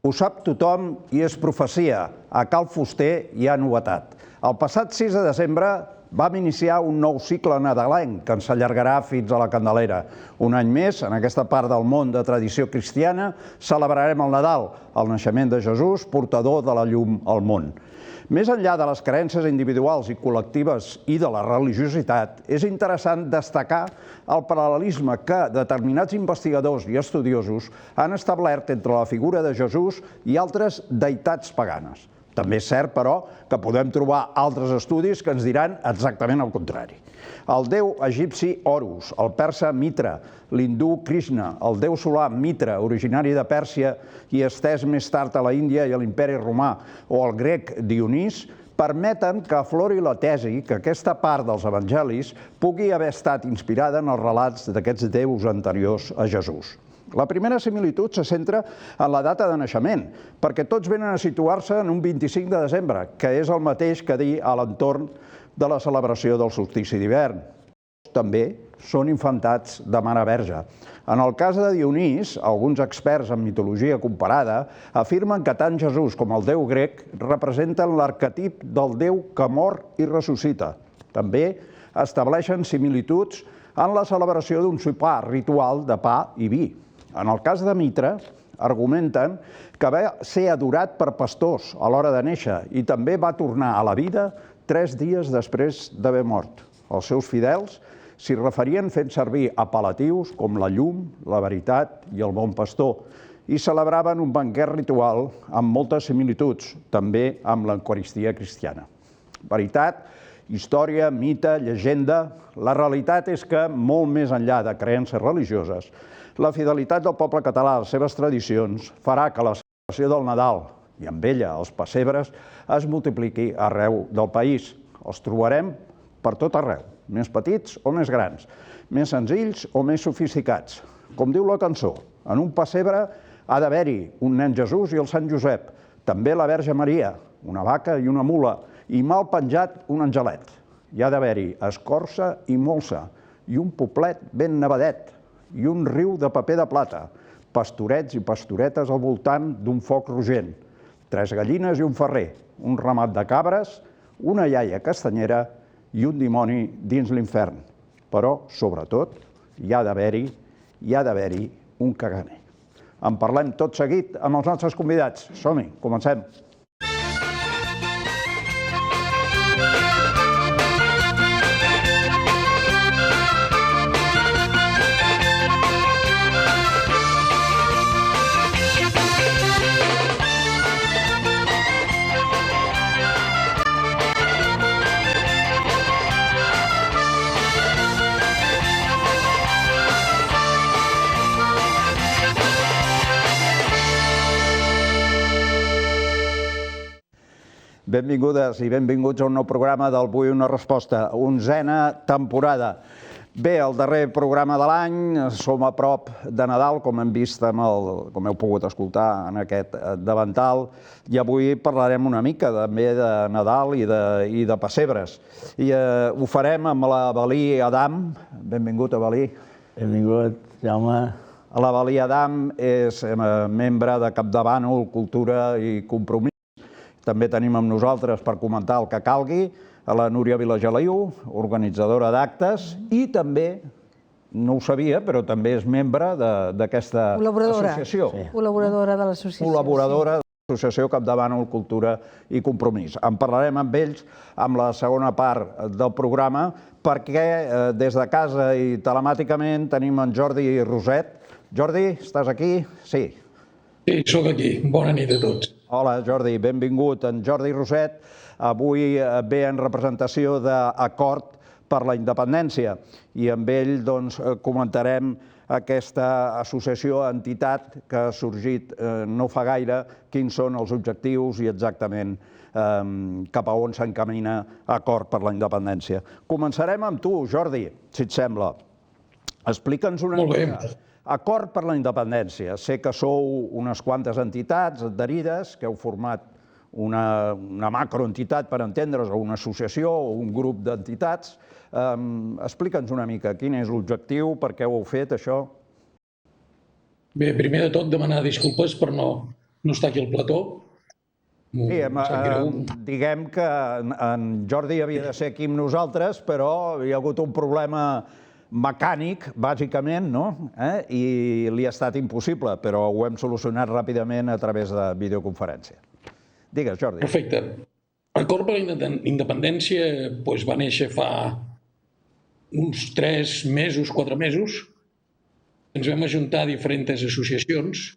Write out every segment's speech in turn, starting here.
Ho sap tothom i és profecia. A Cal Fuster hi ha novetat. El passat 6 de desembre vam iniciar un nou cicle nadalenc que ens allargarà fins a la Candelera. Un any més, en aquesta part del món de tradició cristiana, celebrarem el Nadal, el naixement de Jesús, portador de la llum al món. Més enllà de les creences individuals i col·lectives i de la religiositat, és interessant destacar el paral·lelisme que determinats investigadors i estudiosos han establert entre la figura de Jesús i altres deïtats paganes. També és cert, però, que podem trobar altres estudis que ens diran exactament el contrari. El déu egipci Horus, el persa Mitra, l'hindú Krishna, el déu solar Mitra, originari de Pèrsia i estès més tard a la Índia i a l'Imperi Romà, o el grec Dionís, permeten que aflori la tesi que aquesta part dels evangelis pugui haver estat inspirada en els relats d'aquests déus anteriors a Jesús. La primera similitud se centra en la data de naixement, perquè tots venen a situar-se en un 25 de desembre, que és el mateix que dir a l'entorn de la celebració del solstici d'hivern. També són infantats de Mare Verge. En el cas de Dionís, alguns experts en mitologia comparada afirmen que tant Jesús com el déu grec representen l'arquetip del déu que mor i ressuscita. També estableixen similituds en la celebració d'un sopar ritual de pa i vi. En el cas de Mitra, argumenten que va ser adorat per pastors a l'hora de néixer i també va tornar a la vida 3 dies després d'haver mort. Els seus fidels s'hi referien fent servir apel·latius com la llum, la veritat i el bon pastor i celebraven un banquet ritual amb moltes similituds, també amb l'Eucaristia cristiana. Veritat, història, mite, llegenda, la realitat és que, molt més enllà de creences religioses, la fidelitat del poble català a les seves tradicions farà que la celebració del Nadal, i amb ella els pessebres, es multipliqui arreu del país. Els trobarem per tot arreu, més petits o més grans, més senzills o més sofisticats. Com diu la cançó, en un pessebre ha d'haver-hi un nen Jesús i el Sant Josep, també la Verge Maria, una vaca i una mula, i mal penjat un angelet. Hi ha d'haver-hi escorça i molsa, i un poblet ben nevadet, i un riu de paper de plata, pastorets i pastoretes al voltant d'un foc rogent, 3 gallines i un ferrer, un ramat de cabres, una iaia castanyera i un dimoni dins l'infern. Però, sobretot, hi ha d'haver-hi un caganer. En parlem tot seguit amb els nostres convidats. Som-hi, comencem. Benvingudes i benvinguts a un nou programa del Vull una resposta, 11a temporada. Bé, el darrer programa de l'any, som a prop de Nadal, com hem vist, com heu pogut escoltar en aquest davantal, i avui parlarem una mica també de Nadal i de pessebres. I ho farem amb l'Avel·lí Adam. Benvingut, Avel·lí. Benvingut, Jaume. L'Avel·lí Adam és membre de Capdavànol, Cultura i Compromís. També tenim amb nosaltres per comentar el que calgui a la Núria Vilageliu, organitzadora d'actes, i també, no ho sabia, però també és membre d'aquesta associació. Col·laboradora de l'associació. Col·laboradora de l'associació Capdavànol, Cultura i Compromís. En parlarem amb ells amb la segona part del programa, perquè des de casa i telemàticament tenim en Jordi Roset. Jordi, estàs aquí? Sí. Sí, sóc aquí. Bona nit a tots. Hola, Jordi, benvingut. En Jordi Roset avui ve en representació d'Acord per la Independència i amb ell comentarem aquesta associació, entitat que ha sorgit no fa gaire, quins són els objectius i exactament cap a on s'encamina Acord per la Independència. Començarem amb tu, Jordi, si et sembla. Explica'ns una mica. Acord per la Independència. Sé que sou unes quantes entitats adherides, que heu format una macroentitat, per entendre's, o una associació o un grup d'entitats. Explica'ns una mica quin és l'objectiu, per què ho heu fet, això? Bé, primer de tot demanar disculpes per no no està aquí al plató. Sí, Sap greu. diguem que en Jordi havia de ser aquí amb nosaltres, però hi ha hagut un problema mecànic, bàsicament, no? I li ha estat impossible, però ho hem solucionat ràpidament a través de videoconferència. Digues, Jordi. Perfecte. El Cor per la Independència va néixer fa uns 3 mesos, 4 mesos. Ens vam ajuntar diferents associacions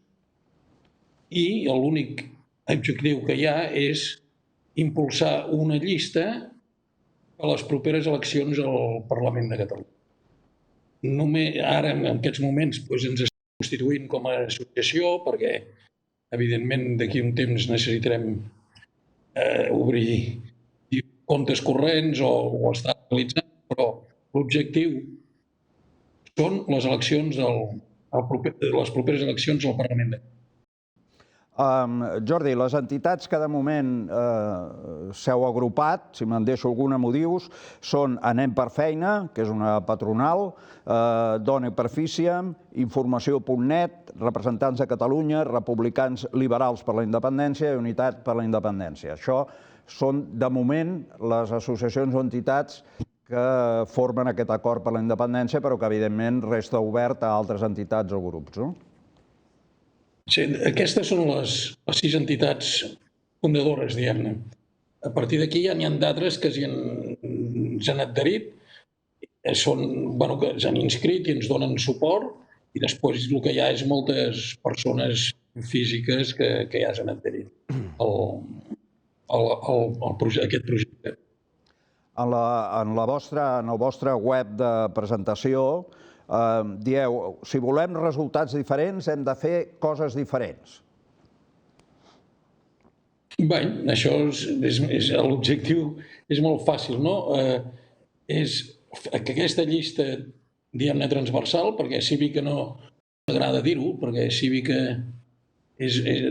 i l'únic objectiu que hi ha és impulsar una llista a les properes eleccions al Parlament de Catalunya. Ara, en aquests moments, ens estem constituint com a associació perquè, evidentment, d'aquí un temps necessitarem obrir comptes corrents o estar realitzant, però l'objectiu són les eleccions les properes eleccions al Parlament de Catalunya. Jordi, les entitats que de moment s'heu agrupat, si me'n deixo alguna m'ho dius, són Anem per Feina, que és una patronal, Dona per Fíciam, Informació.net, Representants de Catalunya, Republicans Liberals per la Independència i Unitat per la Independència. Això són, de moment, les associacions o entitats que formen aquest acord per la independència, però que, evidentment, resta obert a altres entitats o grups, no? Sí, aquestes són les 6 entitats fundadores, diguem-ne. A partir d'aquí ja n'hi ha d'altres que s'han adherit, que s'han inscrit i ens donen suport, i després el que hi ha és moltes persones físiques que ja s'han adherit a aquest projecte. En el vostre web de presentació dieu, si volem resultats diferents hem de fer coses diferents. Bé, això és l'objectiu, és molt fàcil, no? És que aquesta llista, diguem-ne, transversal, perquè Cívica no m'agrada dir-ho, perquè Cívica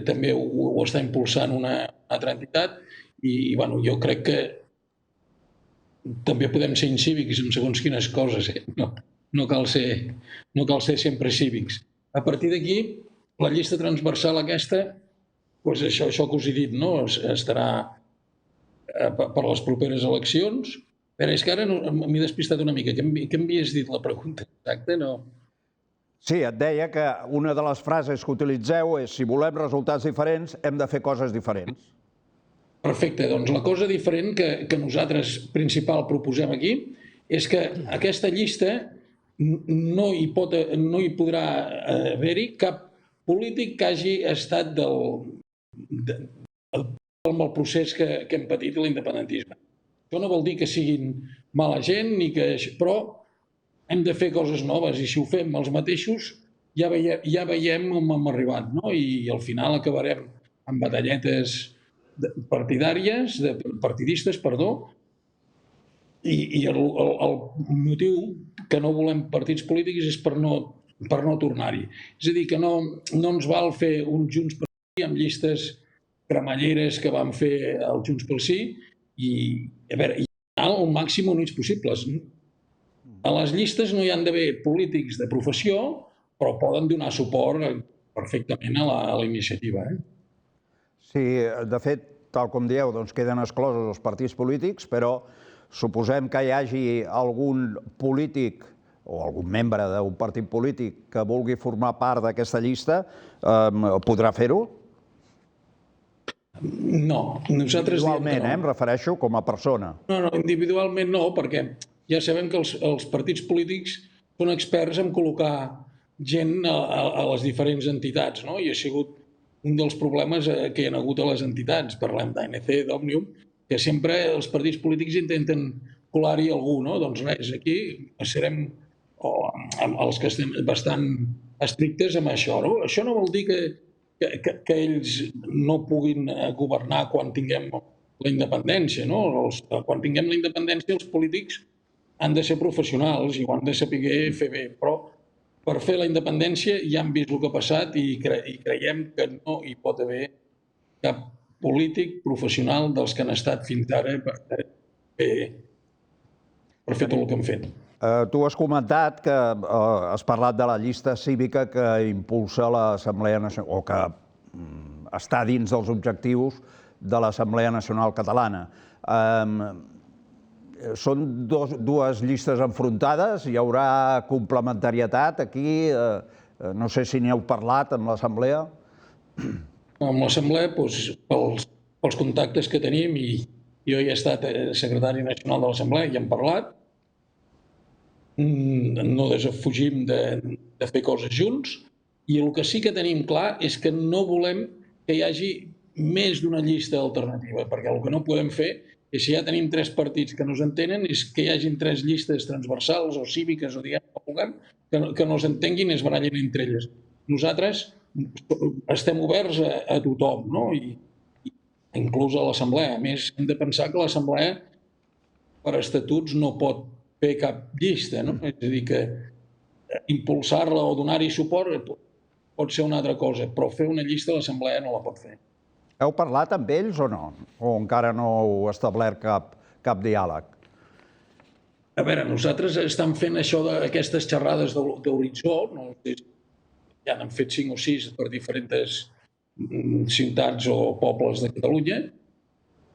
també ho està impulsant una altra entitat i jo crec que també podem ser incívics en segons quines coses, no cal ser sempre cívics. A partir d'aquí, la llista transversal aquesta, això que us he dit, estarà per les properes eleccions. Però és que ara m'he despistat una mica. Què m'havies dit la pregunta exacta? Sí, et deia que una de les frases que utilitzeu és si volem resultats diferents hem de fer coses diferents. Perfecte, doncs la cosa diferent que nosaltres principal proposem aquí és que aquesta llista no hi podrà haver-hi cap polític que hagi estat amb el procés que hem patit l'independentisme. Això no vol dir que siguin mala gent, però hem de fer coses noves i si ho fem els mateixos ja veiem on hem arribat, i al final acabarem amb batalletes partidistes, i el motiu que no volem partits polítics és per no tornar-hi. És a dir, que no ens val fer un Junts pel Sí amb llistes cremalleres que vam fer el Junts pel Sí i anar al màxim units possibles. A les llistes no hi han d'haver polítics de professió, però poden donar suport perfectament a la iniciativa. Sí, de fet, tal com dieu, queden exclosos els partits polítics, però suposem que hi hagi algun polític o algun membre d'un partit polític que vulgui formar part d'aquesta llista, podrà fer-ho? No, nosaltres diem que no. Individualment, em refereixo com a persona. No, individualment no, perquè ja sabem que els partits polítics són experts en col·locar gent a les diferents entitats, i ha sigut un dels problemes que hi ha hagut a les entitats. Parlem d'ANC, d'Òmnium, que sempre els partits polítics intenten colar-hi algú, Doncs res, aquí serem els que estem bastant estrictes amb això, Això no vol dir que ells no puguin governar quan tinguem la independència, Quan tinguem la independència els polítics han de ser professionals i ho han de saber fer bé, però per fer la independència ja hem vist el que ha passat i creiem que no hi pot haver cap polític professional dels que han estat fins ara per fer tot el que han fet. Tu has comentat que has parlat de la llista cívica que impulsa l'Assemblea Nacional, o que està dins dels objectius de l'Assemblea Nacional Catalana. Són dues llistes enfrontades, hi haurà complementarietat aquí, no sé si n'hi heu parlat amb l'Assemblea. Amb l'Assemblea, pels contactes que tenim, i jo he estat secretari nacional de l'Assemblea i hem parlat, no desafugim de fer coses junts, i el que sí que tenim clar és que no volem que hi hagi més d'una llista alternativa, perquè el que no podem fer és, si ja tenim 3 partits que no s'entenen, és que hi hagin 3 llistes transversals o cíviques, o diguem, que no s'entenguin i es barallin entre elles. Nosaltres estem oberts a tothom, no? I inclús a l'Assemblea. A més, hem de pensar que l'Assemblea, per estatuts, no pot fer cap llista, no? És a dir, que impulsar-la o donar-hi suport pot ser una altra cosa, però fer una llista l'Assemblea no la pot fer. Heu parlat amb ells o no? O encara no heu establert cap diàleg? A veure, nosaltres estem fent això d'aquestes xerrades d'horitzó, no sé, ja n'han fet 5 o 6 per diferents ciutats o pobles de Catalunya.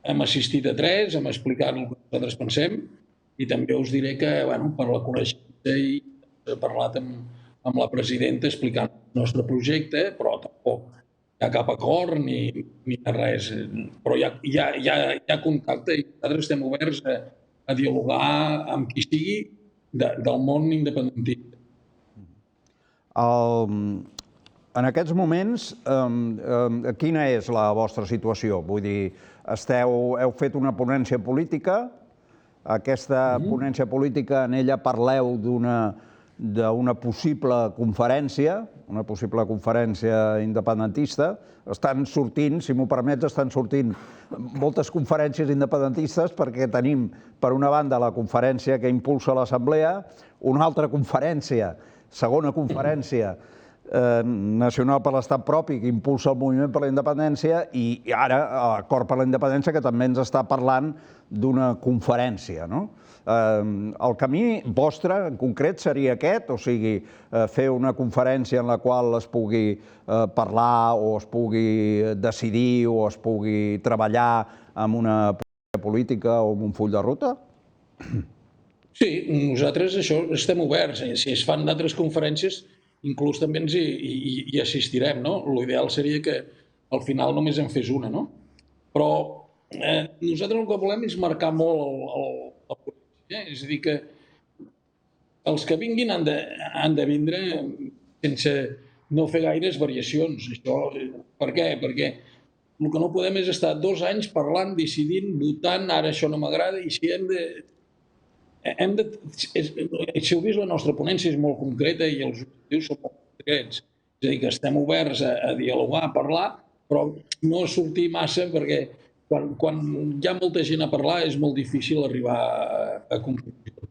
Hem assistit a 3, hem explicat el que nosaltres pensem, i també us diré que, per la coneixença, he parlat amb la presidenta explicant el nostre projecte, però tampoc hi ha cap acord ni res. Però hi ha contacte i nosaltres estem oberts a dialogar amb qui sigui del món independentista. En aquests moments, quina és la vostra situació? Vull dir, heu fet una ponència política, aquesta ponència política, en ella parleu d'una possible conferència independentista. Estan sortint, si m'ho permets, moltes conferències independentistes, perquè tenim, per una banda, la conferència que impulsa l'Assemblea, una altra conferència, segona conferència nacional per l'Estat propi, que impulsa el moviment per la independència, i ara l'Acord per la Independència, que també ens està parlant d'una conferència, no? El camí vostre, en concret, seria aquest? O sigui, fer una conferència en la qual es pugui parlar o es pugui decidir o es pugui treballar amb una política o amb un full de ruta? Sí, nosaltres això estem oberts. Si es fan d'altres conferències, inclús també ens hi assistirem, no? L'ideal seria que al final només en fes una, no? Però nosaltres el que volem és marcar molt la política. És a dir, que els que vinguin han de vindre sense no fer gaires variacions. Per què? Perquè el que no podem és estar 2 anys parlant, decidint, votant, ara això no m'agrada, i si si heu vist, la nostra ponència és molt concreta i els objectius són molt concrets. És a dir, que estem oberts a dialogar, a parlar, però no a sortir massa, perquè quan hi ha molta gent a parlar és molt difícil arribar a conclusions.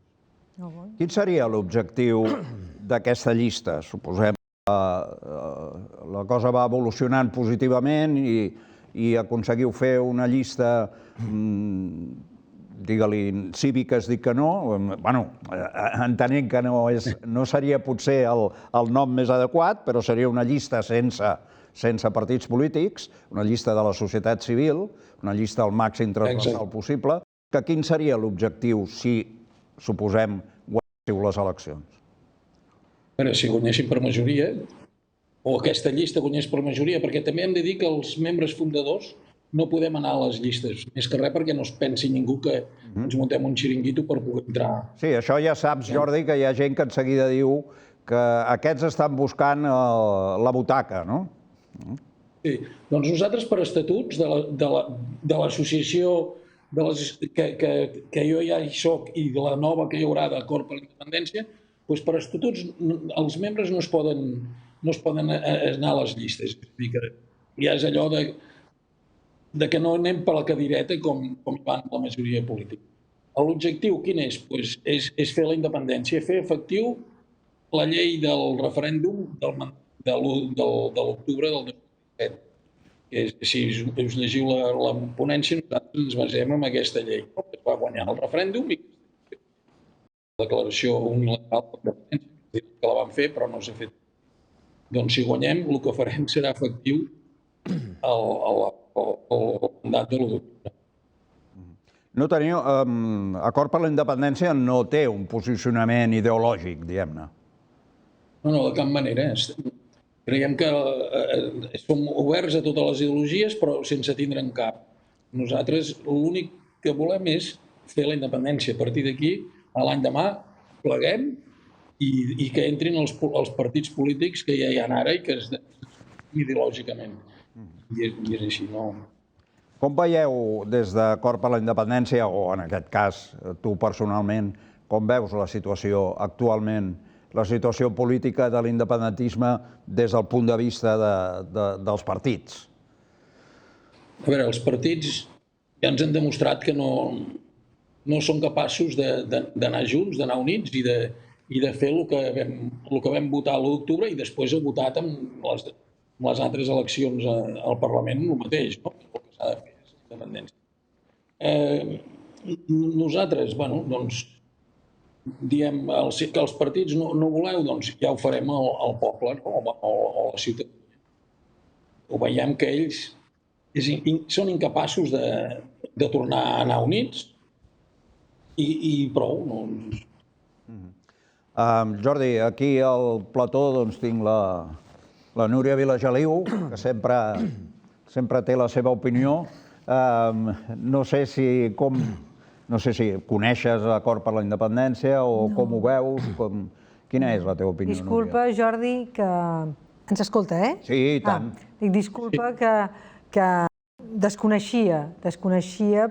Quin seria l'objectiu d'aquesta llista? Suposem que la cosa va evolucionant positivament i aconseguiu fer una llista, digue-li, cívica, es dic que no, entenent que no seria potser el nom més adequat, però seria una llista sense partits polítics, una llista de la societat civil, una llista al màxim transversal possible. Quin seria l'objectiu si, suposem, guanyéssiu les eleccions? Si guanyéssim per majoria, o aquesta llista guanyés per majoria, perquè també hem de dir que els membres fundadors no podem anar a les llistes, més que res perquè no es pensi ningú que ens muntem un xiringuito per poder entrar. Sí, això ja saps, Jordi, que hi ha gent que en seguida diu que aquests estan buscant la butaca, no? Sí, doncs nosaltres per estatuts de l'associació que jo ja hi soc i de la nova que hi haurà d'Acord per la Independència, doncs per estatuts els membres no es poden anar a les llistes. És a dir, que ja és allò de que no anem per la cadireta com hi van la majoria política. L'objectiu quin és? És fer la independència, fer efectiu la llei del referèndum de l'octubre del 2017. Si us llegiu la ponència, nosaltres ens basem en aquesta llei. Es va guanyar el referèndum i la declaració unilateral que la van fer, però no s'ha fet. Doncs si guanyem, el que farem serà efectiu el mandat de l'1 d'octubre. No teniu, Acord per la Independència no té un posicionament ideològic, diguem-ne. No, de cap manera. Creiem que som oberts a totes les ideologies, però sense tindre'n cap. Nosaltres l'únic que volem és fer la independència. A partir d'aquí, l'any demà, pleguem i que entrin els partits polítics que ja hi ha ara i que es ideològicament. I és així, no? Com veieu des d'Acord per la Independència, o en aquest cas tu personalment, com veus la situació actualment, la situació política de l'independentisme des del punt de vista dels partits? A veure, els partits ja ens han demostrat que no són capaços d'anar junts, d'anar units i de fer el que vam votar l'1 d'octubre i després ha votat amb les altres eleccions al Parlament el mateix, no? El que s'ha de fer és independència. Nosaltres, bueno, doncs, diem que els partits no voleu, doncs ja ho farem al poble o a la ciutadania. Ho veiem que ells són incapaços de tornar a anar units i prou. Jordi, aquí al plató doncs, tinc la Núria Vilageliu, que sempre té la seva opinió. No sé si coneixes Acord per la Independència o com ho veus. Quina és la teva opinió, Núria? Disculpa, Jordi, que ens escolta, eh? Sí, i tant. Dic, disculpa que desconeixia,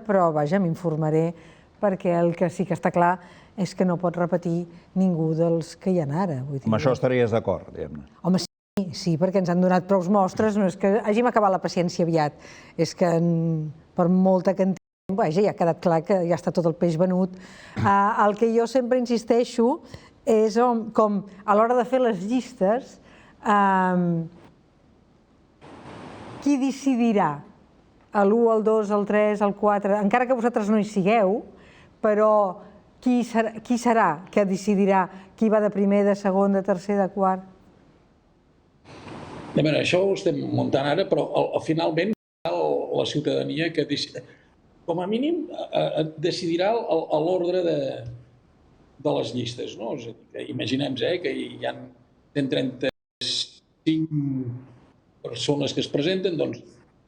però vaja, m'informaré, perquè el que sí que està clar és que no pot repetir ningú dels que hi ha ara. Amb això estaries d'acord, diguem-ne. Home, sí, perquè ens han donat prou mostres, no és que hàgim acabat la paciència aviat, és que per molta que en tinguem, vaja, ja ha quedat clar que ja està tot el peix venut. El que jo sempre insisteixo és com a l'hora de fer les llistes, qui decidirà l'1, el 2, el 3, el 4, encara que vosaltres no hi sigueu, però qui serà que decidirà qui va de primer, de segon, de tercer, de quart? A veure, això ho estem muntant ara, però finalment la ciutadania que com a mínim decidirà l'ordre de les llistes, no? És a dir, que imaginem que hi ha 135 persones que es presenten, doncs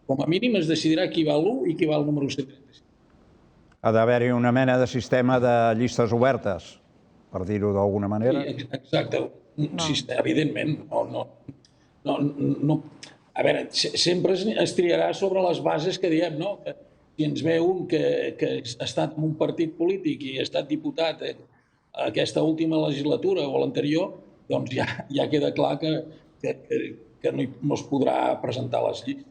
com a mínim es decidirà qui va a l'1 i qui va al número 135. Ha d'haver-hi una mena de sistema de llistes obertes, per dir-ho d'alguna manera. Sí, exacte. Evidentment, no. A veure, sempre es triarà sobre les bases que diem, no? Que si ens ve un que ha estat en un partit polític i ha estat diputat aquesta última legislatura o l'anterior, doncs ja queda clar que no es podrà presentar a les llistes.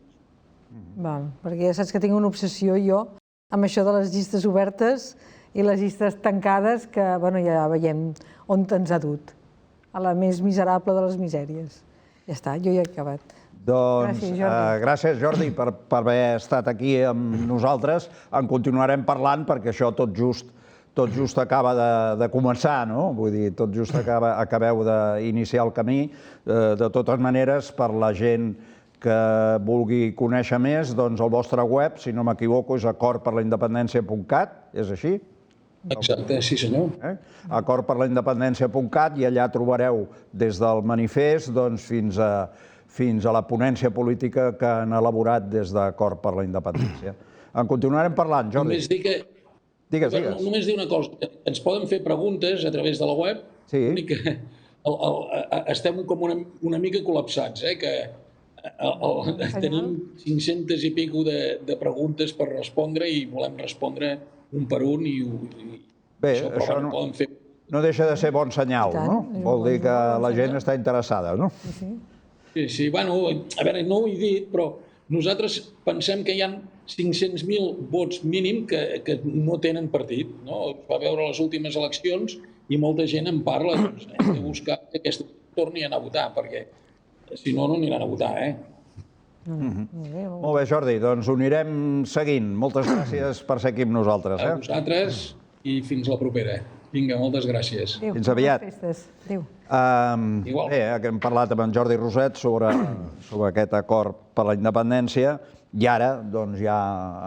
Perquè ja saps que tinc una obsessió jo amb això de les llistes obertes i les llistes tancades que ja veiem on ens ha dut, a la més miserable de les misèries. Ja està, jo ja he acabat. Doncs gràcies, Jordi, per haver estat aquí amb nosaltres. En continuarem parlant perquè això tot just acaba de començar, no? Vull dir, tot just acabeu d'iniciar el camí. De totes maneres, per la gent que vulgui conèixer més, doncs el vostre web, si no m'equivoco, és acordperlaindependència.cat, és així? Exacte, sí senyor. Acordperlaindependència.cat i allà trobareu des del manifest fins a la ponència política que han elaborat des d'Acord per la Independència. En continuarem parlant, Jordi. Només dir una cosa. Ens poden fer preguntes a través de la web. Sí. Estem com una mica col·lapsats, que tenim 500 i pico de preguntes per respondre i volem respondre un per un i això no deixa de ser bon senyal, no? Vol dir que la gent està interessada, no? Sí, bueno, a veure, no ho he dit, però nosaltres pensem que hi ha 500.000 vots mínim que no tenen partit, no? Es va veure les últimes eleccions i molta gent en parla, doncs hem de buscar que aquesta torni a anar a votar, perquè si no, no aniran a votar, Molt bé, Jordi, doncs ho anirem seguint. Moltes gràcies per ser aquí amb nosaltres. A vosaltres i fins la propera. Vinga, moltes gràcies. Adéu, Fins aviat. bones festes. Adéu. Igual. Bé, hem parlat amb en Jordi Roset sobre aquest acord per la independència i ara doncs, ja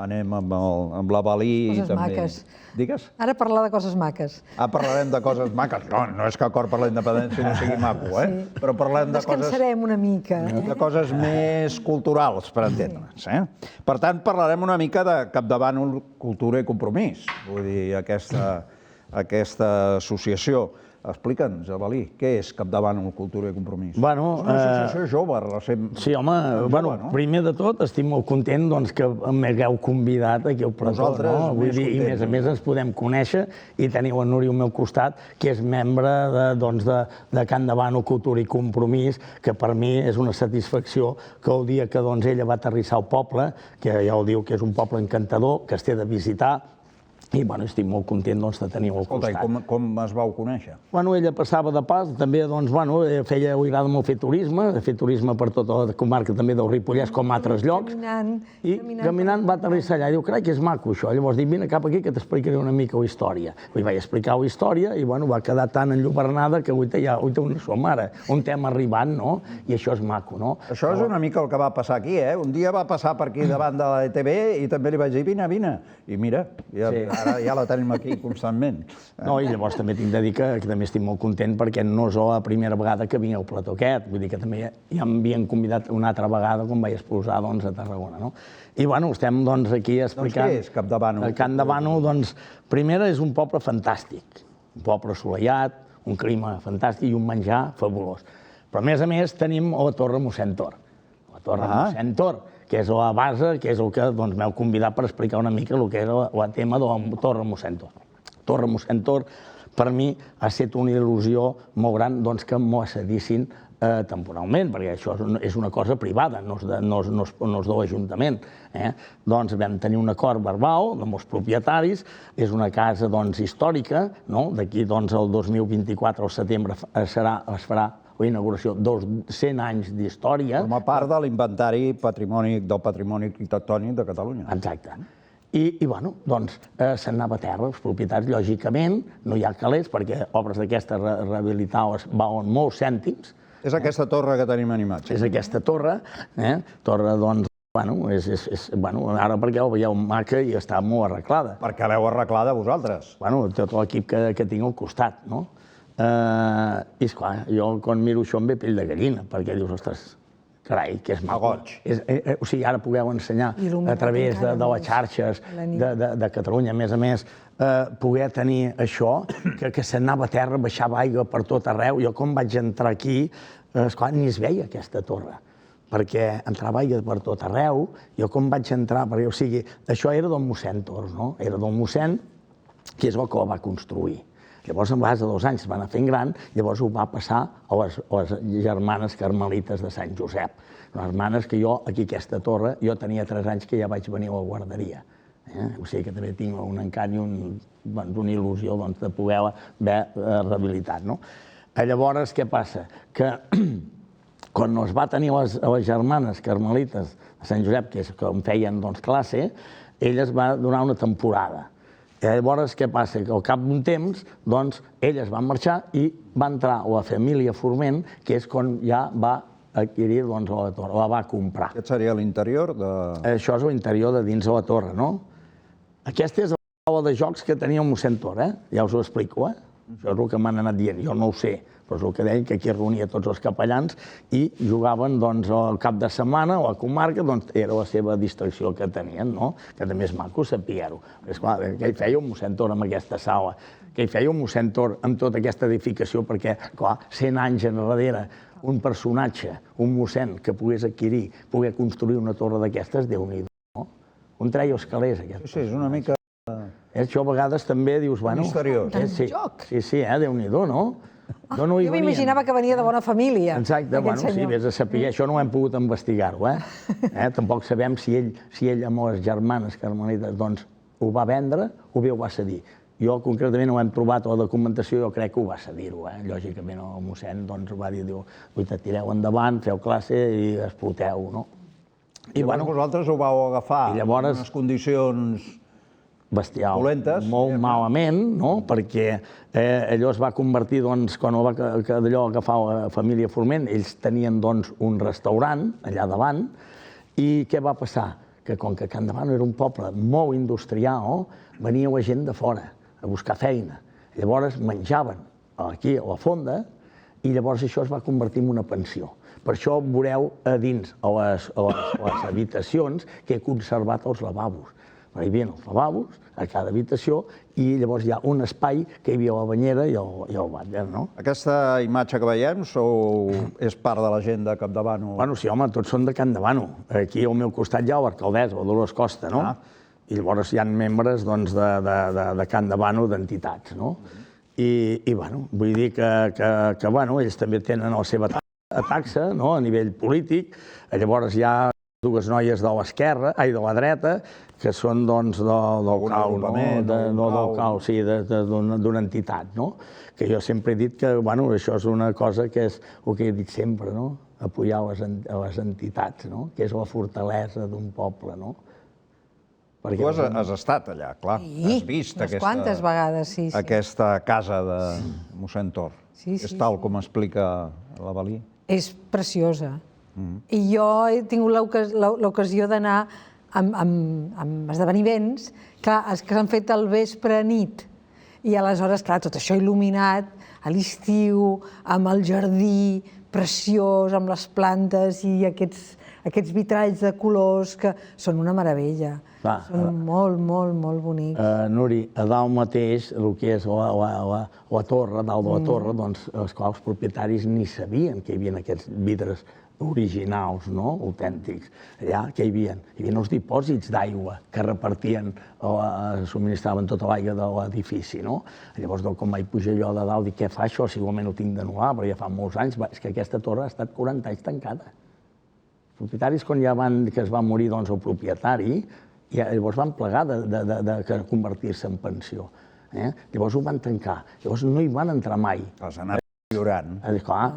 anem amb la Balí. Coses maques. Digues? Ara parlar de coses maques. Parlarem de coses maques. No és que acord per la independència no sigui maco, Sí. Però parlem de coses... Descansarem una mica. de coses més culturals, per entendre'ns. Per tant, parlarem una mica de Capdavant Cultura i Compromís. Vull dir, aquesta associació. Explica'ns, Avalí, què és Capdavant Cultura i Compromís? Bueno, és una associació jove, recent. Sí, home, bueno, primer de tot estic molt content doncs, que m'hagueu convidat aquí al plató. Nosaltres No? Vull més dir, i contents. a més ens podem conèixer i teniu en Núria al meu costat, que és membre de Can Davant Cultura i Compromís, que per mi és una satisfacció que el dia que ella va aterrissar al poble, que ja ho diu que és un poble encantador, que es té de visitar, i bueno, estic molt content de tenir-ho al Escolta, costat. i com es vau conèixer? Bueno, ella passava de pas, també, doncs, bueno, li agrada molt fer turisme per tota la comarca també del Ripollès, com altres llocs. I caminant va aterrissar allà i diu, carai, que és maco això. Llavors dic, vine cap aquí que t'explicaré una mica la història. Li vaig explicar la història i, bueno, va quedar tan enlluernada que avui té una som ara, un tema arribant, no? I això és maco, no? Això és una mica el que va passar aquí, Un dia va passar per aquí davant de la ETV i també li vaig dir, vine. I mira, ara ja la tenim aquí constantment. No, i llavors també tinc de dir que també estic molt content perquè no és la primera vegada que vinc al plató aquest, vull dir que també ja m'havien convidat una altra vegada quan vaig exposar a Tarragona, no? I bueno, estem aquí explicant... Doncs què és Capdavant? Can Davant, doncs, primera és un poble fantàstic, un poble assolellat, un clima fantàstic i un menjar fabulós. Però a més tenim la Torre Mossèn Tor. La Torre Mossèn Tor, que és la base, que és el que m'heu convidat per explicar una mica el que és el tema de la Torre Mossèn Tor. Torre Mossèn Tor, per mi, ha estat una il·lusió molt gran que m'ho cedissin temporalment, perquè això és una cosa privada, no és de l'Ajuntament. Doncs vam tenir un acord verbal amb els propietaris, és una casa històrica, d'aquí al 2024, al setembre, es farà la inauguració dels 100 anys d'història. Forma part de l'inventari del patrimoni arquitectònic de Catalunya. Exacte. I, bueno, doncs, se'n anava a terra, els propietaris, lògicament, no hi ha calés, perquè obres d'aquestes rehabilitades valen molts cèntims. És aquesta torre que tenim en imatge. És aquesta torre, torre, doncs, bueno, ara perquè ho veieu maca i està molt arreglada. Perquè l'heu arreglada vosaltres. Bueno, tot l'equip que tinc al costat, no? I, esclar, jo quan miro això em ve pell de gallina, perquè dius, ostres, carai, que és maco. O sigui, ara pugueu ensenyar a través de les xarxes de Catalunya, a més, poder tenir això, que s'anava a terra, baixava aigua per tot arreu. Jo quan vaig entrar aquí, esclar, ni es veia aquesta torre, perquè entrava aigua per tot arreu. Jo quan vaig entrar, perquè, o sigui, això era del mossèn Tors, no? Era del mossèn, que és el que ho va construir. Llavors, en base de 2 anys es va anar fent gran, llavors ho va passar a les germanes carmelites de Sant Josep. Les germanes que jo, aquí aquesta torre, jo tenia 3 anys que ja vaig venir a la guarderia. O sigui que també tinc un encant i una il·lusió de poder haver rehabilitat. Llavors, què passa? Que quan es va tenir a les germanes carmelites de Sant Josep, que és que em feien classe, elles va donar una temporada. Llavors, què passa? Que al cap d'un temps, doncs, elles van marxar i va entrar la família Forment, que és quan ja va adquirir la torre, la va comprar. Aquest seria l'interior de... Això és l'interior de dins de la torre, no? Aquesta és la taula de jocs que tenia el mossèn Tor, ja us ho explico, Això és el que m'han anat dient, jo no ho sé, però és el que deien que aquí es reunia tots els capellans i jugaven al cap de setmana o a comarca, doncs era la seva distracció que tenien, no? Que també és maco saber-ho. Esclar, què hi feia el mossèn Tor amb aquesta sala? Què hi feia el mossèn Tor amb tota aquesta edificació? Perquè, clar, 100 anys enrere, un personatge, un mossèn que pogués adquirir, poder construir una torre d'aquestes, Déu-n'hi-do, no? On treia els calés, aquest? Sí, és una mica... Això a vegades també dius, bueno... Misteriós. Sí, Déu-n'hi-do, no? Jo m'imaginava que venia de bona família. Exacte, bueno, sí, vés a saber, això no ho hem pogut investigar-ho, Tampoc sabem si ell amb les germanes carmelites, doncs, ho va vendre o bé ho va cedir. Jo, concretament, ho hem trobat a la documentació, jo crec que ho va cedir-ho, Lògicament, el mossèn, doncs, ho va dir, diu, tireu endavant, feu classe i exploteu, no? I llavors vosaltres ho vau agafar en unes condicions bestial. Dolentes. Molt malament, no? Perquè allò es va convertir, doncs, quan d'allò agafava família Forment, ells tenien, doncs, un restaurant allà davant, i què va passar? Que com que Can Davano era un poble molt industrial, venia gent de fora a buscar feina. Llavors menjaven aquí a la fonda i llavors això es va convertir en una pensió. Per això veureu a dins, a les habitacions, que he conservat els lavabos. Hi havia els lavabos a cada habitació i llavors hi ha un espai que hi havia la banyera i el vàter, no? Aquesta imatge que veiem és part de la gent de Campdevànol? Bueno, sí, home, tots són de Can Davano. Aquí al meu costat hi ha l'alcaldessa, la Dolors Costa, no? I llavors hi ha membres de Can Davano, d'entitats, no? I, bueno, vull dir que ells també tenen la seva taxa a nivell polític. Llavors hi ha dues noies de l'esquerra, de la dreta, que són, doncs, del CAU, no del CAU, sí, d'una entitat, no? Que jo sempre he dit que, bueno, això és una cosa que és el que he dit sempre, no? Apoyar les entitats, no? Que és la fortalesa d'un poble, no? Tu has estat allà, clar, has vist quantes vegades, sí. Aquesta casa de mossèn Tor. És tal com explica l'Avelí? És preciosa. I jo he tingut l'ocasió d'anar amb esdeveniments que s'han fet al vespre nit. I aleshores, clar, tot això il·luminat a l'estiu, amb el jardí preciós, amb les plantes i aquests vitralls de colors que són una meravella. Són molt, molt, molt bonics. Nuri, a dalt mateix, el que és la torre, dalt de la torre, doncs, els propietaris ni sabien que hi havia aquests vidres originals, autèntics. Allà què hi havia? Hi havia els dipòsits d'aigua que repartien, subministraven tota l'aigua de l'edifici. Llavors, quan vaig pujar allò de dalt, dic, què fa això? Si igualment ho tinc d'anul·lar, però ja fa molts anys. És que aquesta torre ha estat 40 anys tancada. Els propietaris, quan ja es va morir el propietari, llavors van plegar de convertir-se en pensió. Llavors ho van tancar. Llavors no hi van entrar mai. Llorant.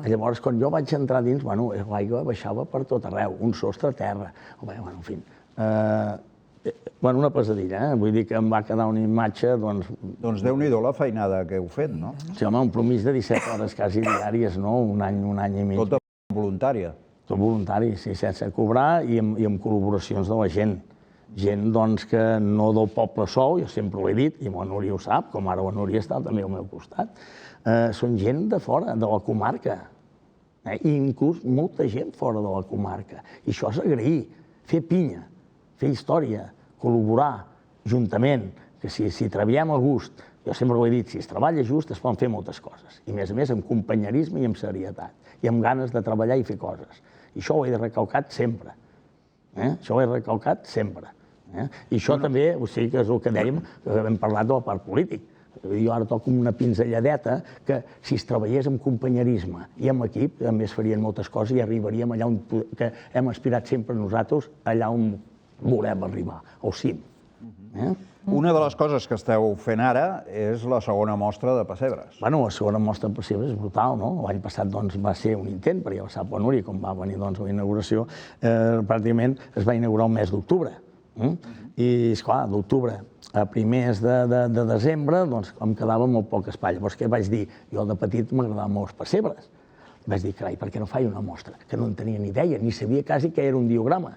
Llavors, quan jo vaig entrar dins, l'aigua baixava per tot arreu, un sostre a terra. En fi, una pesadilla, vull dir que em va quedar una imatge, doncs... Doncs Déu-n'hi-do la feinada que heu fet, no? Sí, home, un promís de 17 hores quasi diàries, no? Un any i mig. Tota voluntària. Tot voluntari, sí, sense cobrar i amb col·laboracions de la gent. Gent, doncs, que no del poble sol, jo sempre ho he dit, i la Núria ho sap, com ara la Núria està també al meu costat, són gent de fora, de la comarca, i inclús molta gent fora de la comarca. I això és agrair, fer pinya, fer història, col·laborar juntament, que si treballem a gust, jo sempre ho he dit, si es treballa just es poden fer moltes coses, i a més amb companyerisme i amb serietat, i amb ganes de treballar i fer coses. I això ho he recalcat sempre. Això ho he recalcat sempre. I això també, o sigui, que és el que dèiem, que hem parlat de la part política. Jo ara toco una pinzelladeta que si es treballés amb companyerisme i amb equip, també es farien moltes coses i arribaríem allà on hem aspirat sempre nosaltres, allà on volem arribar, al cim. Una de les coses que esteu fent ara és la segona mostra de pessebres. Bueno, la segona mostra de pessebres és brutal, no? L'any passat va ser un intent, perquè ja ho sap la Núria, com va venir a la inauguració, pràcticament es va inaugurar el mes d'octubre. I, esclar, d'octubre a primers de desembre, doncs em quedava molt poc espai. Llavors, què vaig dir? Jo de petit m'agradaven molt els pessebres. Vaig dir, carai, per què no faig una mostra? Que no en tenia ni idea, ni sabia quasi què era un diagrama.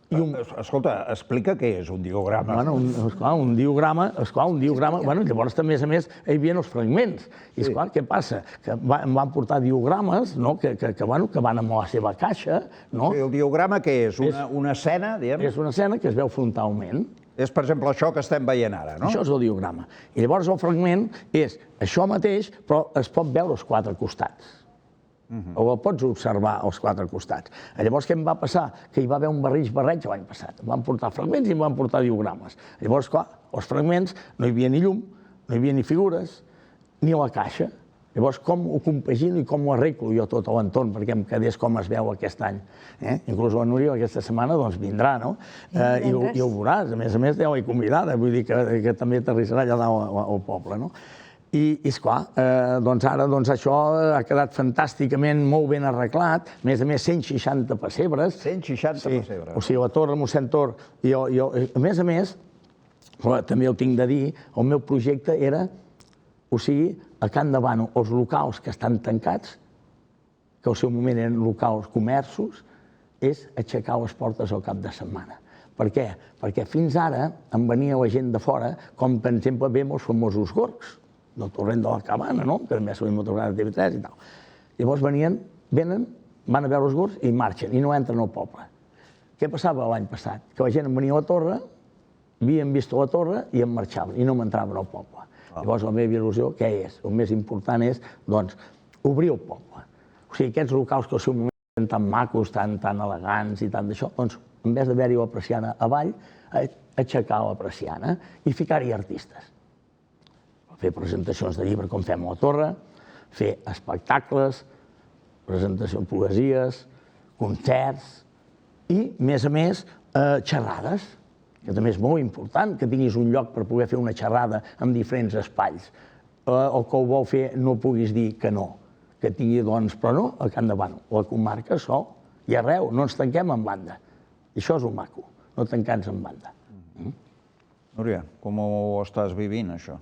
Escolta, explica què és un diagrama. Bueno, esclar, un diagrama, bueno, llavors també, a més, hi havia els fragments. I, esclar, què passa? Que em van portar diagrames, que van amb la seva caixa. El diagrama què és? Una escena, diguem? És una escena que es veu frontalment. És, per exemple, això que estem veient ara, no? Això és el diagrama. I llavors el fragment és això mateix, però es pot veure els quatre costats. O el pots observar als quatre costats. Llavors, què em va passar? Que hi va haver un barreig l'any passat. Em van portar fragments i em van portar diagrames. Llavors, clar, els fragments no hi havia ni llum, no hi havia ni figures, ni la caixa. Llavors, com ho compagino i com ho arreglo jo tot l'entorn perquè em quedés com es veu aquest any. Inclús la Núria aquesta setmana vindrà, no? I ho veuràs. A més, ja l'he convidada, vull dir que també aterrissarà allà dalt al poble, no? I, esclar, doncs ara això ha quedat fantàsticament molt ben arreglat, a més 160 pessebres. 160 pessebres. O sigui, la torre, mossèn Tor, a més, però també ho tinc de dir, el meu projecte era, o sigui, a Can Davano, els locals que estan tancats, que al seu moment eren locals comerços, és aixecar les portes al cap de setmana. Per què? Perquè fins ara em venia la gent de fora, com per exemple veiem els famosos gorgs, del torrent de la Cabana, no? Que també s'ho veiem a TV3 i tal. Llavors venen, van a veure els gorgs i marxen, i no entren al poble. Què passava l'any passat? Que la gent em venia a la torre, havien vist la torre i em marxaven, i no m'entraven al poble. Llavors la meva il·lusió, què és? El més important és, doncs, obrir el poble. O sigui, aquests locals que al seu moment eren tan macos, tan elegants i tant d'això, doncs, en vez d'haver-hi la persiana avall, aixecar la persiana i ficar-hi artistes. Fer presentacions de llibre com fem a la torre, fer espectacles, presentacions de poesies, concerts i, a més, xerrades, que també és molt important que tinguis un lloc per poder fer una xerrada amb diferents espais. O que ho vol fer no puguis dir que no, que tingui, doncs, però no, a Can Davano, la comarca sol, i arreu, no ens tanquem en banda. I això és un maco, no tancar-nos en banda. Núria, com ho estàs vivint, això?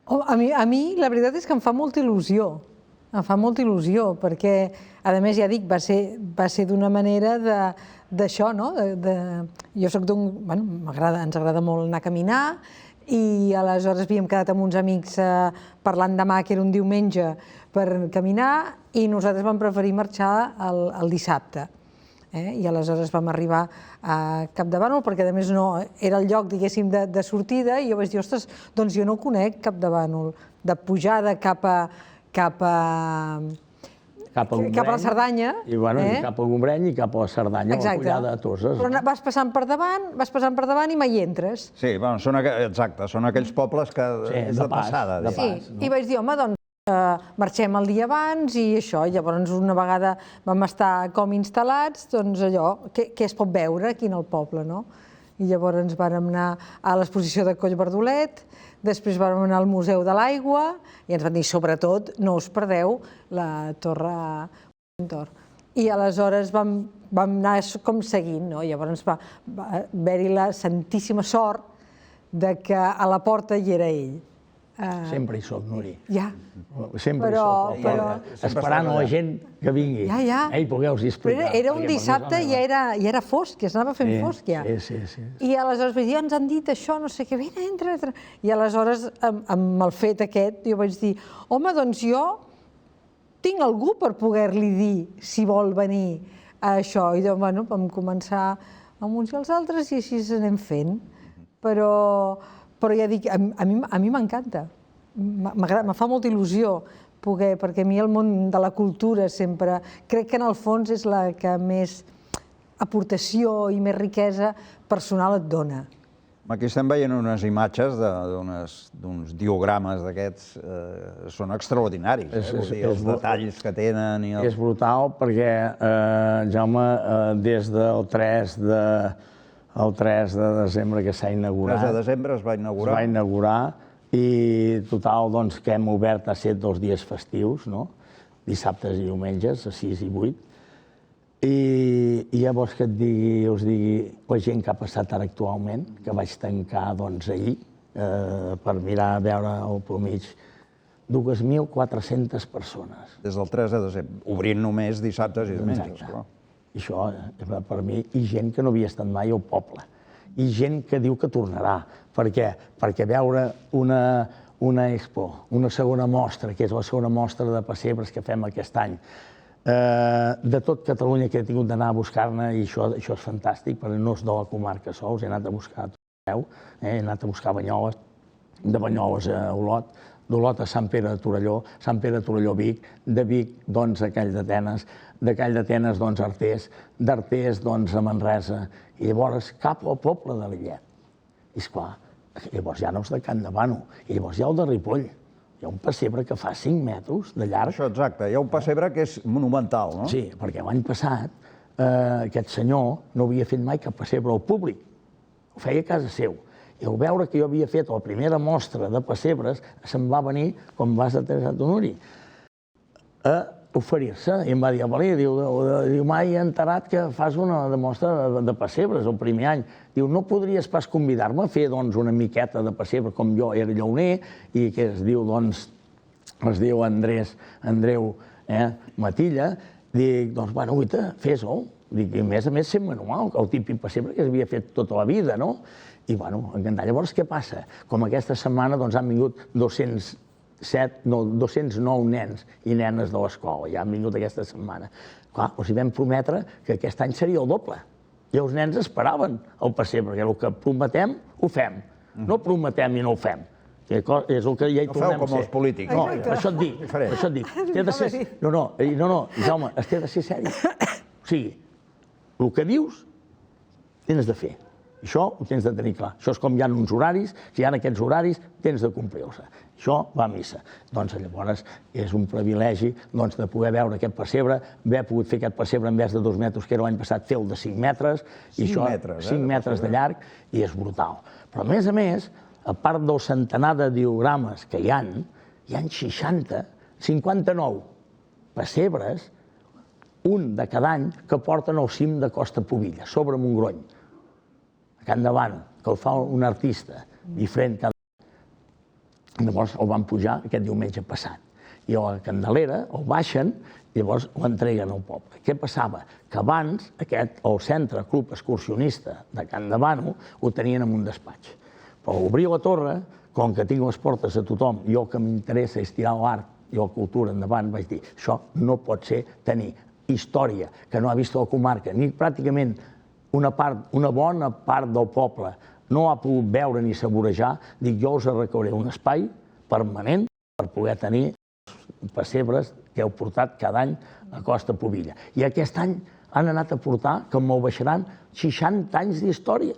A mi la veritat és que em fa molta il·lusió. Em fa molta il·lusió, perquè, a més, ja dic, va ser d'una manera d'això, no? Jo soc d'un... Ens agrada molt anar a caminar, i aleshores havíem quedat amb uns amics parlant demà, que era un diumenge, per caminar, i nosaltres vam preferir marxar el dissabte. I aleshores vam arribar a Campdevànol, perquè a més no era el lloc, diguéssim, de sortida, i jo vaig dir, ostres, doncs jo no conec Campdevànol, de pujada cap a la Cerdanya. I cap al Gombreny i cap a la Cerdanya, la pujada de Toses. Però vas passant per davant i mai hi entres. Sí, exacte, són aquells pobles que és de passada. Sí, i vaig dir, home, doncs marxem el dia abans i això, llavors una vegada vam estar com instal·lats, doncs allò, què es pot veure aquí al poble, no? I llavors vam anar a l'exposició de Collverdolet, després vam anar al Museu de l'Aigua i ens van dir, sobretot, no us perdeu la Torre Montor. I aleshores vam anar com seguint, no? Llavors va haver-hi la santíssima sort que a la porta hi era ell. Sempre hi soc, Nuri. Ja. Sempre hi soc, esperant la gent que vingui. Ja. Pugueu-vos explicar. Però era un dissabte i ja era fosc, es anava fent fosc ja. Sí. I aleshores vaig dir, ens han dit això, no sé què, vine, entra. I aleshores, amb el fet aquest, jo vaig dir, home, doncs jo tinc algú per poder-li dir si vol venir a això. I doncs, bueno, vam començar amb uns i els altres i així anem fent. Però ja dic, a mi m'encanta, me fa molta il·lusió poder, perquè a mi el món de la cultura sempre, crec que en el fons és la que més aportació i més riquesa personal et dona. Aquí estem veient unes imatges d'uns diogrames d'aquests, són extraordinaris, els detalls que tenen. És brutal perquè, Jaume, des del 3 de desembre que s'ha inaugurat. 3 de desembre es va inaugurar. Es va inaugurar i total que hem obert a 7 dels dies festius, dissabtes i diumenges, a 6 i 8. I llavors que us digui la gent que ha passat ara actualment, que vaig tancar ahir, per mirar a veure el promig, 2.400 persones. Des del 3 de desembre, obrint només dissabtes i diumenges. I això, per mi, i gent que no havia estat mai al poble. I gent que diu que tornarà. Per què? Perquè veure una expo, una segona mostra, que és la segona mostra de pessebres que fem aquest any, de tot Catalunya que he tingut d'anar a buscar-ne, i això és fantàstic, perquè no és de la comarca sols, he anat a buscar a tot arreu, he anat a buscar Banyoles, de Banyoles a Olot, d'Olot a Sant Pere de Torelló, Sant Pere de Torelló a Vic, de Vic, doncs, a Call d'Atenes, de Call d'Atenes, doncs, a Artés, d'Artés, doncs, a Manresa, i llavors cap al poble de Lillet. I, esclar, llavors ja no és de Can Davano, i llavors hi ha el de Ripoll. Hi ha un pessebre que fa 5 metres de llarg. Això, exacte, hi ha un pessebre que és monumental, no? Sí, perquè l'any passat aquest senyor no havia fet mai cap pessebre al públic, ho feia a casa seu. I al veure que jo havia fet la primera mostra de pessebres, se'm va venir, com vas a Teresa Tonuri, a oferir-se i em va dir, Valí, diu, mai he enterat que fas una demostra de pessebres el primer any. Diu, no podries pas convidar-me a fer una miqueta de pessebre com jo era llauner i que es diu Andreu Matilla. Dic, doncs, bueno, guaita, fes-ho. Dic, i a més sent manual, el típic pessebre que s'havia fet tota la vida, no? I, bueno, encantat. Llavors, què passa? Com aquesta setmana, doncs, han vingut 209 nens i nenes de l'escola, ja han vingut aquesta setmana. Clar, els vam prometre que aquest any seria el doble. I els nens esperaven el pessebre, que el que prometem, ho fem. No prometem i no ho fem. És el que ja hi tornem a ser. No feu com els polítics. No, això et dic. No, Jaume, es té de ser seri. O sigui, el que dius, tens de fer. Això ho tens de tenir clar. Això és com hi ha uns horaris, si hi ha aquests horaris, tens de complir-los. Això va a missa. Doncs llavors és un privilegi de poder veure aquest pessebre, haver pogut fer aquest pessebre en vez de 2 metres, que era l'any passat, fer el de 5 metres. 5 metres de llarg, i és brutal. Però a més, a part del centenar de diorames que hi ha 59 pessebres, un de cada any, que porten al cim de Costa Pobilla, sobre Montgrony, a Can Davant, que el fa un artista diferent cada any. Llavors el van pujar aquest diumenge passat. I a la Candelera el baixen i llavors ho entreguen al poble. Què passava? Que abans el centre Club Excursionista de Can Davant ho tenien en un despatx. Però obrir la torre, com que tinc les portes a tothom, jo el que m'interessa és tirar l'art i la cultura endavant, vaig dir, això no pot ser tenir història que no ha vist la comarca, ni pràcticament una bona part del poble no ha pogut veure ni saborejar. Dic, jo us arreglaré un espai permanent per poder tenir pessebres que heu portat cada any a Costa Pobilla. I aquest any han anat a portar, que me'l baixaran, 60 anys d'història.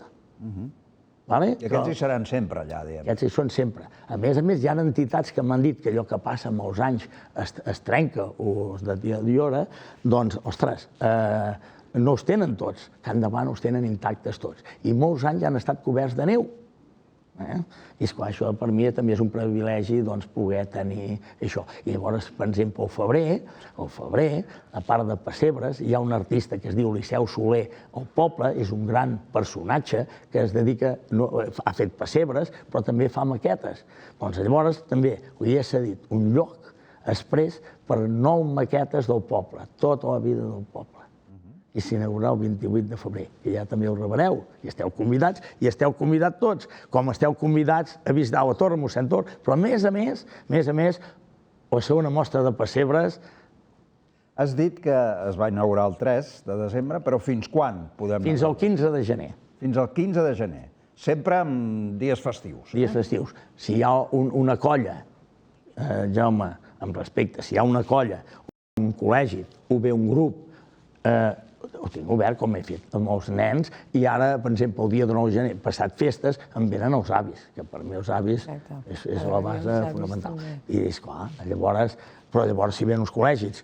I aquests hi seran sempre allà, diguem. Aquests hi són sempre. A més, hi ha entitats que m'han dit que allò que passa amb els anys es trenca o es deteriora, doncs, ostres, no els tenen tots. Can Davant els tenen intactes tots. I molts anys han estat coberts de neu. I esclar, això per mi també és un privilegi poder tenir això. I llavors, per exemple, al febrer, a part de pessebres, hi ha un artista que es diu Liceu Soler al poble, és un gran personatge que es dedica, ha fet pessebres, però també fa maquetes. Doncs llavors també li he cedit un lloc exprés per 9 maquetes del poble, tota la vida del poble. I s'inaugurarà el 28 de febrer, que ja també ho rebreu, i esteu convidats tots, com esteu convidats a visitar la Torre Mossèn Tor, però a més a més, la segona mostra de pessebres. Has dit que es va inaugurar el 3 de desembre, però fins quan podem anar? Fins al 15 de gener. Fins al 15 de gener, sempre en dies festius. Dies festius. Si hi ha una colla, Jaume, amb respecte, si hi ha una colla, un col·legi, o bé un grup, ho tinc obert, com he fet amb els nens, i ara, per exemple, el dia de 9 de gener, passat festes, em venen els avis, que per mi els avis és la base fonamental. I esclar, però llavors si venen els col·legis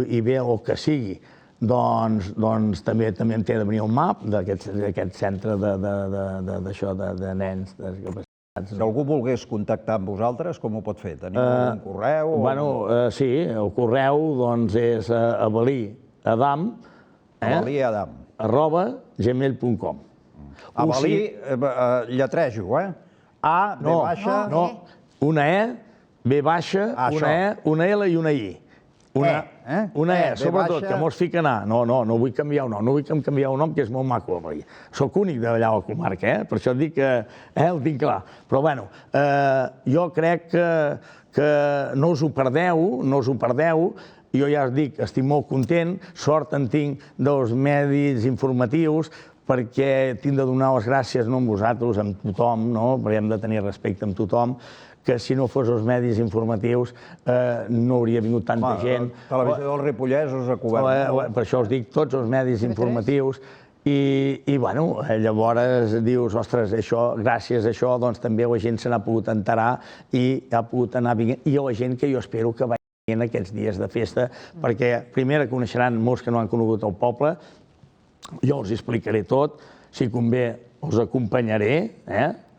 i ve el que sigui, doncs també em té de venir el MAP d'aquest centre de nens. Si algú volgués contactar amb vosaltres, com ho pot fer? Teniu un correu? Sí, el correu és avaliadam@gmail.com. Avalí, lletrejo, A, B baixa... No, una E, B baixa, una L i una I. Una E, sobretot, que molts fiquen A. No vull canviar un nom, no vull canviar un nom, que és molt maco. Soc únic d'allà a la comarca, per això et dic que el tinc clar. Però bueno, jo crec que no us ho perdeu, jo ja us dic, estic molt content, sort en tinc dels medis informatius, perquè tinc de donar les gràcies, no amb vosaltres, amb tothom, perquè hem de tenir respecte amb tothom, que si no fos els medis informatius no hauria vingut tanta gent. Televisió del Ripollès us ha cobert. Per això us dic, tots els medis informatius. I bueno, llavors dius, ostres, gràcies a això, doncs també la gent se n'ha pogut enterar i ha pogut anar vinguent. I la gent que jo espero que vagi en aquests dies de festa, perquè primer coneixeran molts que no han conegut el poble, jo els explicaré tot, si convé els acompanyaré,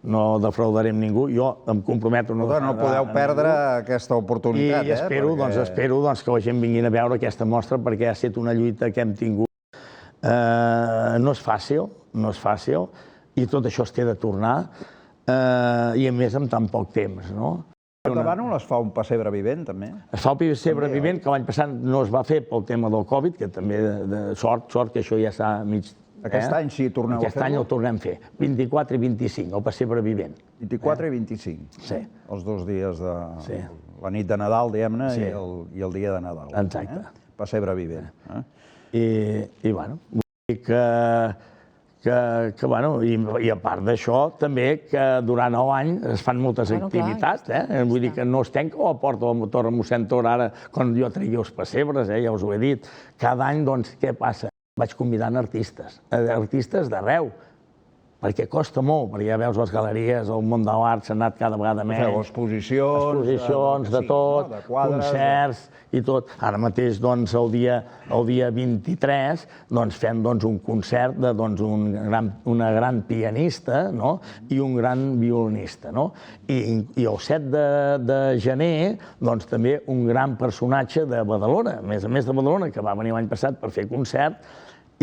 no defraudarem ningú. Jo em comprometo... No podeu perdre aquesta oportunitat, I espero que la gent vinguin a veure aquesta mostra, perquè ha estat una lluita que hem tingut. No és fàcil, i tot això es té de tornar, i a més amb tan poc temps, no? Al Davant es fa un pessebre vivent, també? Es fa el pessebre vivent, que l'any passat no es va fer pel tema del Covid, que també de sort que això ja s'ha mig... Aquest any sí torneu a fer-lo? Aquest any el tornem a fer, 24 i 25, el pessebre vivent. 24 i 25? Sí. Els 2 dies de... la nit de Nadal, diguem-ne, i el dia de Nadal. Exacte. Pessebre vivent. I bueno, vull dir i a part d'això, també que durant l'any es fan moltes activitats, vull dir que no es tanca la porta de la Torre Mossèn Tor ara, quan jo tregui els pessebres, ja us ho he dit. Cada any, doncs, què passa? Vaig convidant artistes d'arreu, perquè costa molt, perquè ja veus les galeries, el món de l'art s'ha anat cada vegada més. Feu exposicions de tot, concerts i tot. Ara mateix, doncs, el dia 23, fem un concert d'una gran pianista i un gran violinista. I el 7 de gener, també un gran personatge de Badalona, a més de Badalona, que va venir l'any passat per fer concert,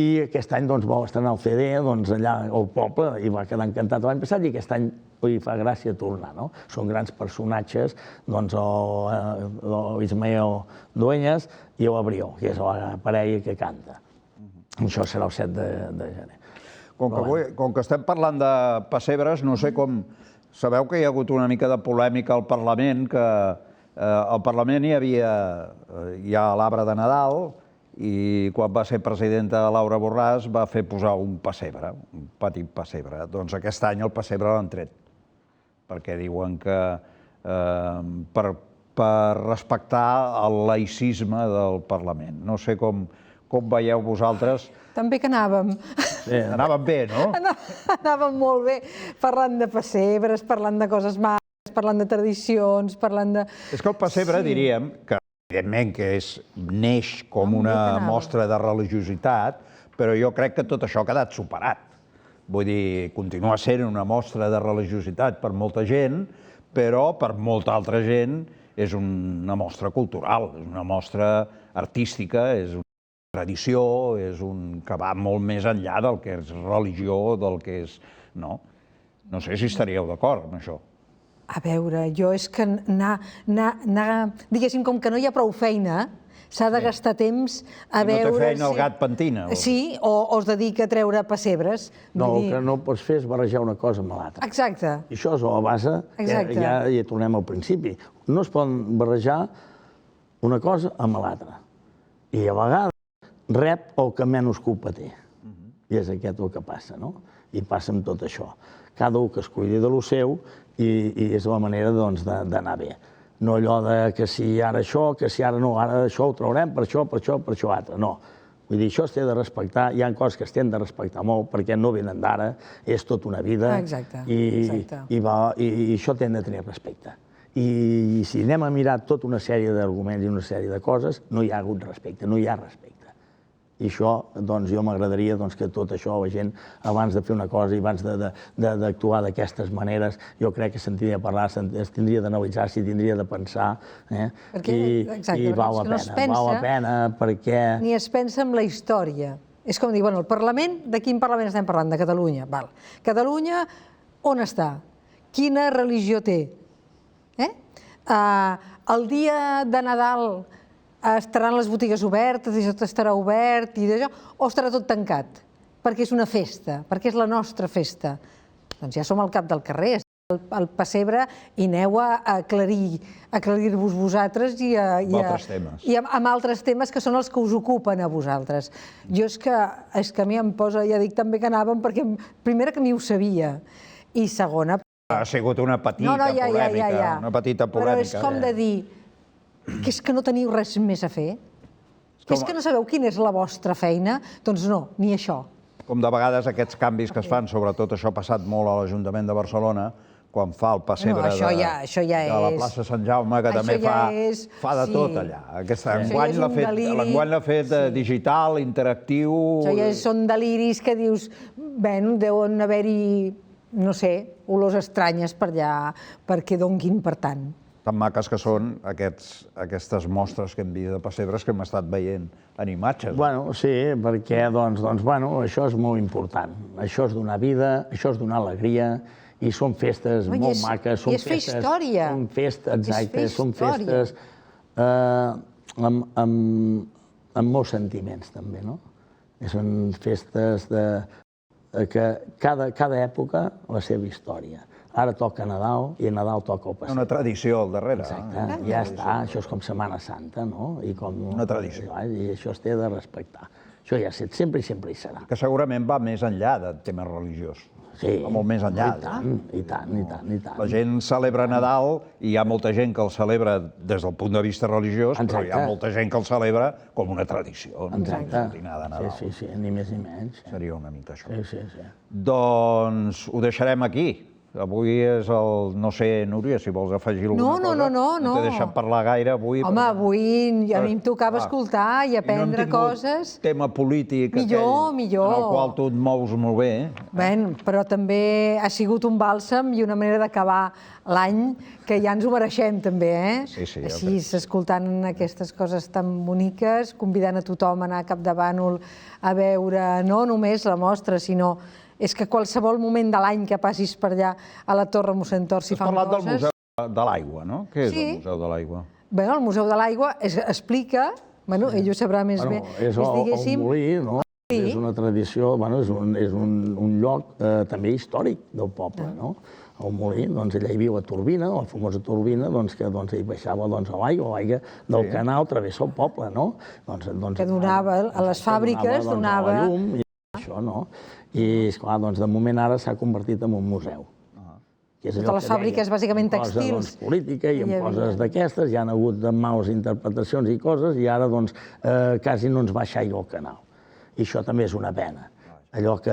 i aquest any vol estrenar el CD allà al poble, i va quedar encantat l'any passat, i aquest any li fa gràcia tornar. Són grans personatges, l'Ismael Dueñas i l'Abrió, que és la parella que canta. Això serà el 7 de gener. Com que estem parlant de pessebres, no sé com... Sabeu que hi ha hagut una mica de polèmica al Parlament, que al Parlament hi havia l'arbre de Nadal, i quan va ser presidenta Laura Borràs va fer posar un pessebre, un petit pessebre. Doncs aquest any el pessebre l'han tret, perquè diuen que per respectar el laïcisme del Parlament. No sé com veieu vosaltres. També que anàvem. Anàvem bé, no? Anàvem molt bé, parlant de pessebres, parlant de coses maques, parlant de tradicions, parlant de... És que el pessebre diríem que evidentment que neix com una mostra de religiositat, però jo crec que tot això ha quedat superat. Vull dir, continua sent una mostra de religiositat per molta gent, però per molta altra gent és una mostra cultural, és una mostra artística, és una tradició, és que va molt més enllà del que és religió, del que és... No sé si estaríeu d'acord amb això. A veure, jo és que diguéssim, com que no hi ha prou feina, s'ha de gastar temps a veure... No té feina el gat pentina. Sí, o es dedica a treure pessebres. No, el que no pots fer és barrejar una cosa amb l'altra. Exacte. I això és la base, ja hi tornem al principi. No es poden barrejar una cosa amb l'altra. I a vegades rep el que menys culpa té. I és aquest el que passa, no? I passa amb tot això. Cada un que es cuidi de lo seu i és la manera d'anar bé. No allò que si ara això, que si ara no, ara això ho traurem per això altre. No. Vull dir, això es té de respectar, hi ha coses que es tenen de respectar molt perquè no venen d'ara, és tota una vida. Exacte. I això té de tenir respecte. I si anem a mirar tota una sèrie d'arguments i una sèrie de coses, no hi ha hagut respecte, no hi ha respecte. I això, doncs, jo m'agradaria que tot això, la gent, abans de fer una cosa i abans d'actuar d'aquestes maneres, jo crec que se'n tindria de parlar, es tindria d'analitzar, s'hi tindria de pensar, i val la pena, perquè... Ni es pensa en la història. És com dir, bueno, el Parlament, de quin Parlament estem parlant? De Catalunya. Catalunya, on està? Quina religió té? El dia de Nadal estaran les botigues obertes, i tot estarà obert, i d'això, o estarà tot tancat? Perquè és una festa, perquè és la nostra festa. Doncs ja som al cap del carrer, al pessebre, i aneu a aclarir-vos vosaltres i amb altres temes que són els que us ocupen a vosaltres. Jo és que a mi em posa, ja dic també que anàvem, perquè primera que ni ho sabia, i segona... Ha sigut una petita polèmica, una petita polèmica. Però és com de dir... que és que no teniu res més a fer? Que és que no sabeu quina és la vostra feina? Doncs no, ni això. Com de vegades aquests canvis que es fan, sobretot això ha passat molt a l'Ajuntament de Barcelona, quan fa el pessebre de la plaça Sant Jaume, que també fa de tot allà. L'enguany l'ha fet digital, interactiu... Això ja són deliris que dius, bé, deuen haver-hi no sé, olors estranyes per allà, perquè donguin per tant. Tan maques que són aquestes mostres que hem vist de pessebres que hem estat veient en imatges. Bueno, sí, perquè això és molt important. Això és donar vida, això és donar alegria, i són festes molt maques. I és fer història. Són festes, exacte, són festes amb molts sentiments, també, no? Són festes que cada època la seva història. Ara toca Nadal i a Nadal toca el passeig. Una tradició al darrere. Exacte, ja està, això és com Setmana Santa, no? Una tradició. I això es té de respectar. Això ja sempre i sempre hi serà. Que segurament va més enllà del tema religiós. Sí. Va molt més enllà. I tant. La gent celebra Nadal i hi ha molta gent que el celebra des del punt de vista religiós, però hi ha molta gent que el celebra com una tradició. Exacte. Nadal. Sí, ni més ni menys. Seria una mica això. Sí. Doncs ho deixarem aquí. Avui és el... No sé, Núria, si vols afegir alguna cosa. No. No t'he deixat parlar gaire avui. Home, avui a mi em tocava escoltar i aprendre coses. Tema polític millor. En el qual tu et mous molt bé. Bé, però també ha sigut un bàlsam i una manera d'acabar l'any que ja ens ho mereixem, també, eh? Sí. Així, escoltant aquestes coses tan boniques, convidant a tothom a anar a Capdavànol a veure no només la mostra, sinó és que qualsevol moment de l'any que passis per allà a la Torre Mossèn Tor s'hi fan coses... Has parlat del Museu de l'Aigua, no? Què és el Museu de l'Aigua? Bé, el Museu de l'Aigua explica, bueno, ell ho sabrà més bé, és el molí, no? És una tradició, és un lloc també històric del poble, no? El molí, doncs allà hi viu la turbina, la famosa turbina, que hi baixava l'aigua del canal travessa el poble, no? Que donava a les fàbriques, donava... la llum i això, no? I, esclar, de moment ara s'ha convertit en un museu. Totes les fàbriques, bàsicament tèxtils. Posa política i en coses d'aquestes, hi ha hagut males interpretacions i coses, i ara quasi no ens baixa aigua al canal. I això també és una pena. Allò que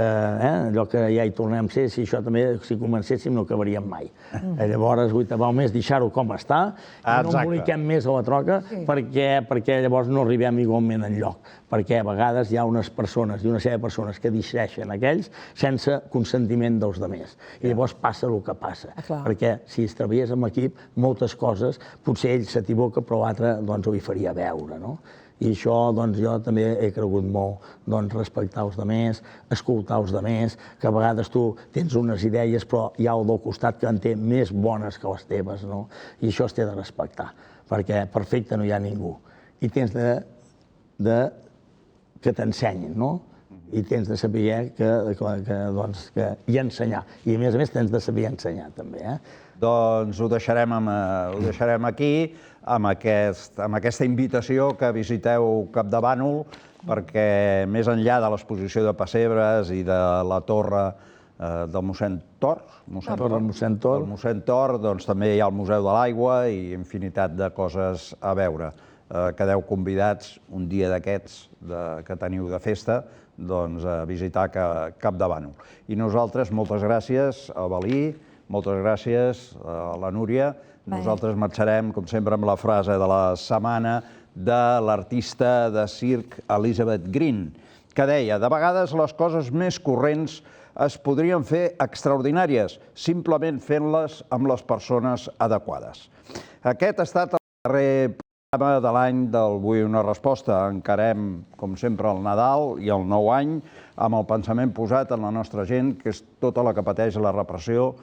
ja hi tornem a ser, si això també, si comencéssim, no acabaríem mai. Llavors, val més deixar-ho com està, i no emboliquem més a la troca, perquè llavors no arribem igualment enlloc. Perquè a vegades hi ha unes persones i una sèrie de persones que deixen aquells sense consentiment dels altres. I llavors passa el que passa. Perquè si es treballés en equip, moltes coses, potser ell s'equivoca, però l'altre ho hi faria veure, no? I això, jo també he cregut molt, respectar els altres, escoltar els altres, que a vegades tu tens unes idees, però hi ha el del costat que en té més bones que les teves, no? I això es té de respectar, perquè perfecte no hi ha ningú. I tens que t'ensenyin, no? I tens de saber i ensenyar. I a més tens de saber ensenyar, també, eh? Doncs ho deixarem aquí, amb aquesta invitació que visiteu Capdavànol, perquè més enllà de l'exposició de pessebres i de la torre del Mossèn Tor, doncs també hi ha el Museu de l'Aigua i infinitat de coses a veure. Quedeu convidats un dia d'aquests que teniu de festa a visitar Capdavànol. I nosaltres, moltes gràcies a Valí, moltes gràcies a la Núria. Nosaltres marxarem, com sempre, amb la frase de la setmana de l'artista de circ Elizabeth Green, que deia: de vegades les coses més corrents es podrien fer extraordinàries, simplement fent-les amb les persones adequades. Aquest ha estat el darrer programa de l'any del Vull una resposta. Encarem, com sempre, el Nadal i el Nou Any amb el pensament posat en la nostra gent, que és tota la que pateix la repressió,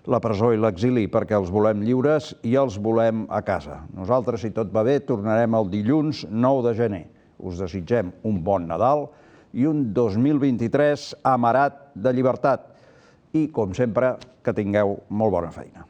la presó i l'exili, perquè els volem lliures i els volem a casa. Nosaltres, si tot va bé, tornarem el dilluns 9 de gener. Us desitgem un bon Nadal i un 2023 amarat de llibertat. I, com sempre, que tingueu molt bona feina.